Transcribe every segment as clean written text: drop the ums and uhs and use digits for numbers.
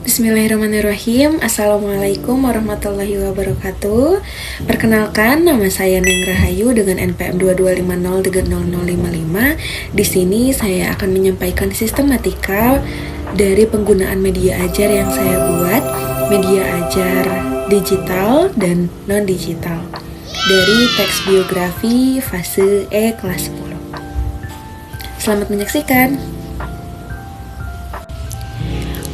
Bismillahirrahmanirrahim. Assalamualaikum warahmatullahi wabarakatuh. Perkenalkan, nama saya Neng Rahayu dengan NPM 22503055. Di sini saya akan menyampaikan sistematika dari penggunaan media ajar yang saya buat, media ajar digital dan non-digital, dari teks biografi fase E kelas 10. Selamat menyaksikan.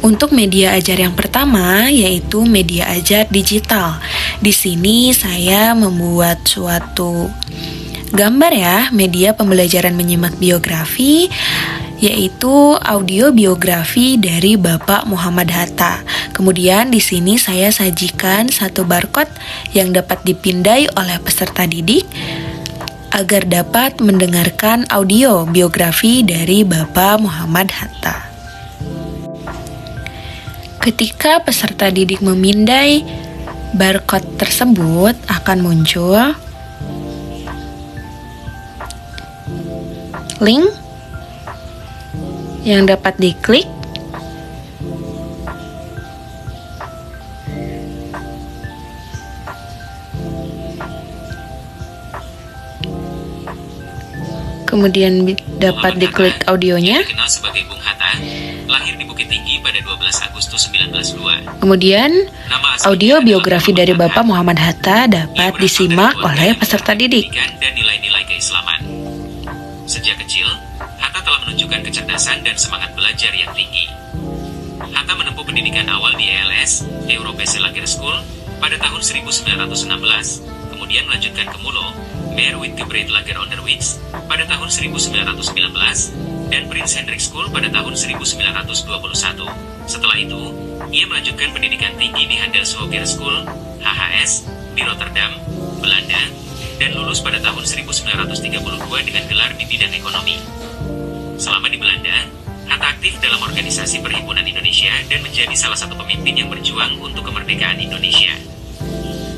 Untuk media ajar yang pertama yaitu media ajar digital. Di sini saya membuat suatu gambar ya, media pembelajaran menyimak biografi, yaitu audio biografi dari Bapak Muhammad Hatta. Kemudian di sini saya sajikan satu barcode yang dapat dipindai oleh peserta didik agar dapat mendengarkan audio biografi dari Bapak Muhammad Hatta. Ketika peserta didik memindai barcode tersebut, akan muncul link yang dapat diklik. Kemudian dapat diklik audionya. Dikenal sebagai Bung Hatta, lahir di Bukit Tinggi pada 12 Agustus 1902. Kemudian audio biografi dari Bapak Muhammad Hatta dapat disimak oleh peserta didik. Dan nilai-nilai keislaman. Sejak kecil, Hatta telah menunjukkan kecerdasan dan semangat belajar yang tinggi. Hatta menempuh pendidikan awal di ELS, Europese Lager School, pada tahun 1916, kemudian melanjutkan ke Mulo, Meerwitgebreid Lager Onderwijs, pada tahun 1919, dan Prince Hendrik School pada tahun 1921. Setelah itu, ia melanjutkan pendidikan tinggi di Handelshoger School, HHS, di Rotterdam, Belanda, dan lulus pada tahun 1932 dengan gelar di bidang ekonomi. Selama di Belanda, Hatta aktif dalam organisasi Perhimpunan Indonesia dan menjadi salah satu pemimpin yang berjuang untuk kemerdekaan Indonesia.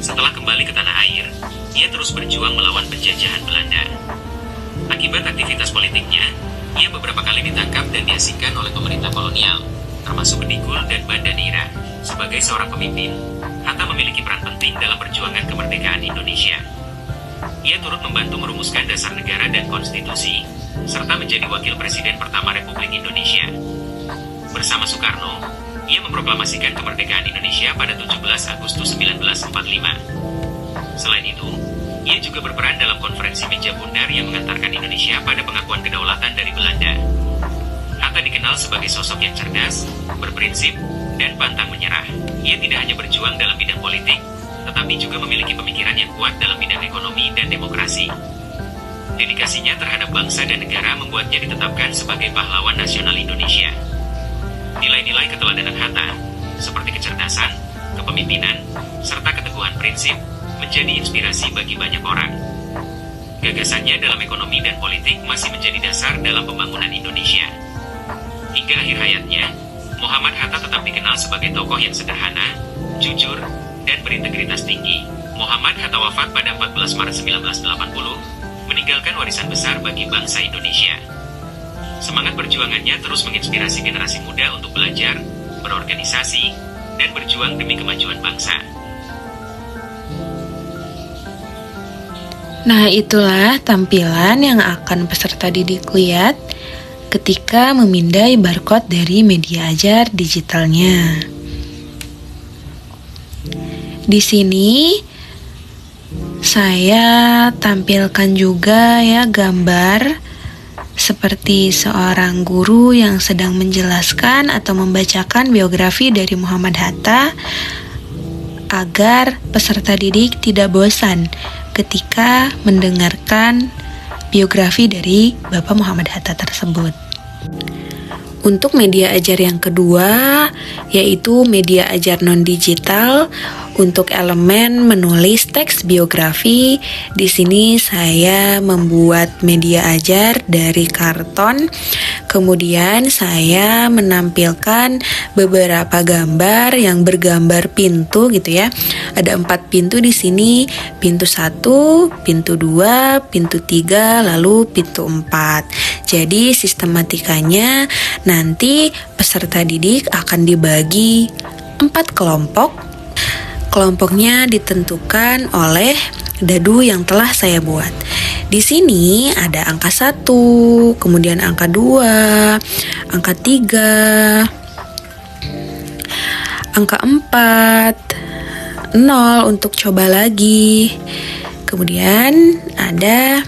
Setelah kembali ke tanah air, ia terus berjuang melawan penjajahan Belanda. Akibat aktivitas politiknya, ia beberapa kali ditangkap dan diasingkan oleh pemerintah kolonial, termasuk Bedikul dan Banda Neira. Sebagai seorang pemimpin, Hatta memiliki peran penting dalam perjuangan kemerdekaan Indonesia. Ia turut membantu merumuskan dasar negara dan konstitusi, serta menjadi wakil presiden pertama Republik Indonesia. Bersama Soekarno, ia memproklamasikan kemerdekaan Indonesia pada 17 Agustus 1945. Selain itu, ia juga berperan dalam konferensi meja bundar yang mengantarkan Indonesia pada pengakuan kedaulatan dari Belanda. Hatta dikenal sebagai sosok yang cerdas, berprinsip, dan pantang menyerah. Ia tidak hanya berjuang dalam bidang politik, tetapi juga memiliki pemikiran yang kuat dalam bidang ekonomi dan demokrasi. Dedikasinya terhadap bangsa dan negara membuatnya ditetapkan sebagai pahlawan nasional Indonesia. Nilai-nilai keteladanan Hatta, seperti kecerdasan, kepemimpinan, serta keteguhan prinsip, menjadi inspirasi bagi banyak orang. Gagasannya dalam ekonomi dan politik masih menjadi dasar dalam pembangunan Indonesia. Hingga akhir hayatnya, Muhammad Hatta tetap dikenal sebagai tokoh yang sederhana, jujur, dan berintegritas tinggi. Muhammad Hatta wafat pada 14 Maret 1980, meninggalkan warisan besar bagi bangsa Indonesia. Semangat perjuangannya terus menginspirasi generasi muda untuk belajar, berorganisasi, dan berjuang demi kemajuan bangsa. Nah, itulah tampilan yang akan peserta didik lihat ketika memindai barcode dari media ajar digitalnya. Di sini saya tampilkan juga ya gambar seperti seorang guru yang sedang menjelaskan atau membacakan biografi dari Muhammad Hatta agar peserta didik tidak bosan ketika mendengarkan biografi dari Bapak Muhammad Hatta tersebut. Untuk media ajar yang kedua, yaitu media ajar non-digital. Untuk elemen menulis teks biografi, di sini saya membuat media ajar dari karton. Kemudian saya menampilkan beberapa gambar yang bergambar pintu gitu ya. Ada 4 pintu di sini, pintu 1, pintu 2, pintu 3, lalu pintu 4. Jadi sistematikanya nanti peserta didik akan dibagi 4 kelompok. Kelompoknya ditentukan oleh dadu yang telah saya buat. Di sini ada angka 1, kemudian angka 2, angka 3, angka 4, 0 untuk coba lagi. Kemudian ada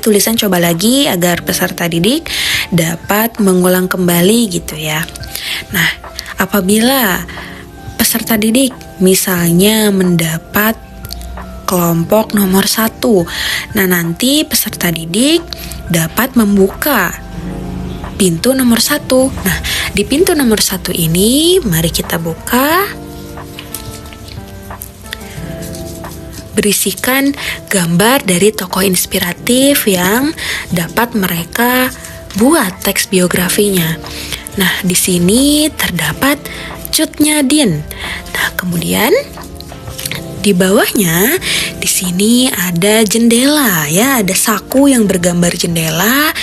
tulisan coba lagi agar peserta didik dapat mengulang kembali gitu ya. Nah, apabila peserta didik misalnya mendapat kelompok nomor 1, nah nanti peserta didik dapat membuka pintu nomor 1. Nah, di pintu nomor 1 ini mari kita buka. Berisikan gambar dari tokoh inspiratif yang dapat mereka buat teks biografinya. Nah, di sini terdapat Cut Nyadin. Nah, kemudian di bawahnya di sini ada jendela ya, ada saku yang bergambar jendela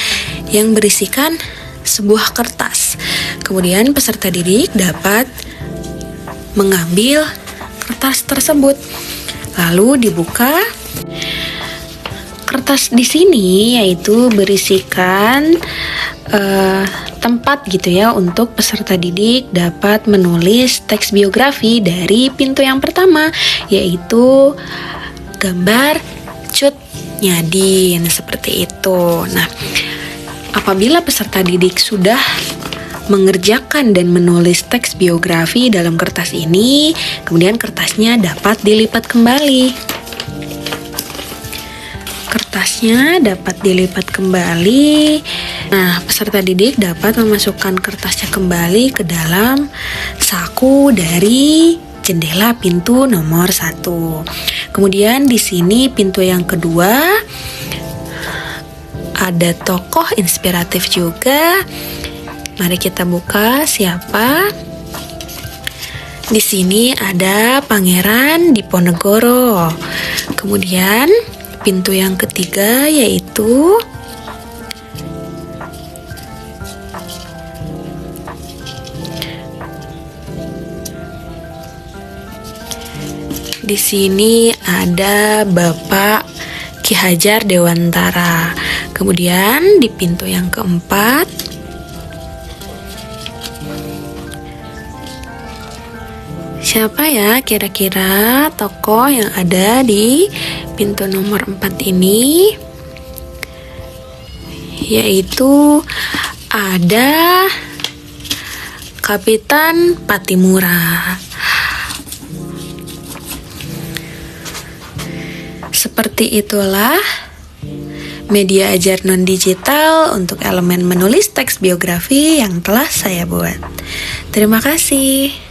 yang berisikan sebuah kertas. Kemudian peserta didik dapat mengambil kertas tersebut. Lalu dibuka. Kertas di sini yaitu berisikan tempat gitu ya untuk peserta didik dapat menulis teks biografi dari pintu yang pertama, yaitu gambar Cut Nyadin seperti itu. Nah, apabila peserta didik sudah mengerjakan dan menulis teks biografi dalam kertas ini, kemudian kertasnya dapat dilipat kembali. Kertasnya dapat dilipat kembali. Nah, peserta didik dapat memasukkan kertasnya kembali ke dalam saku dari jendela pintu nomor 1. Kemudian di sini pintu yang kedua ada tokoh inspiratif juga. Mari kita buka siapa. Di sini ada Pangeran Diponegoro. Kemudian pintu yang ketiga yaitu di sini ada Bapak Ki Hajar Dewantara. Kemudian di pintu yang keempat siapa ya kira-kira tokoh yang ada di pintu nomor 4 ini? Yaitu ada Kapitan Patimura. Seperti itulah media ajar non-digital untuk elemen menulis teks biografi yang telah saya buat. Terima kasih.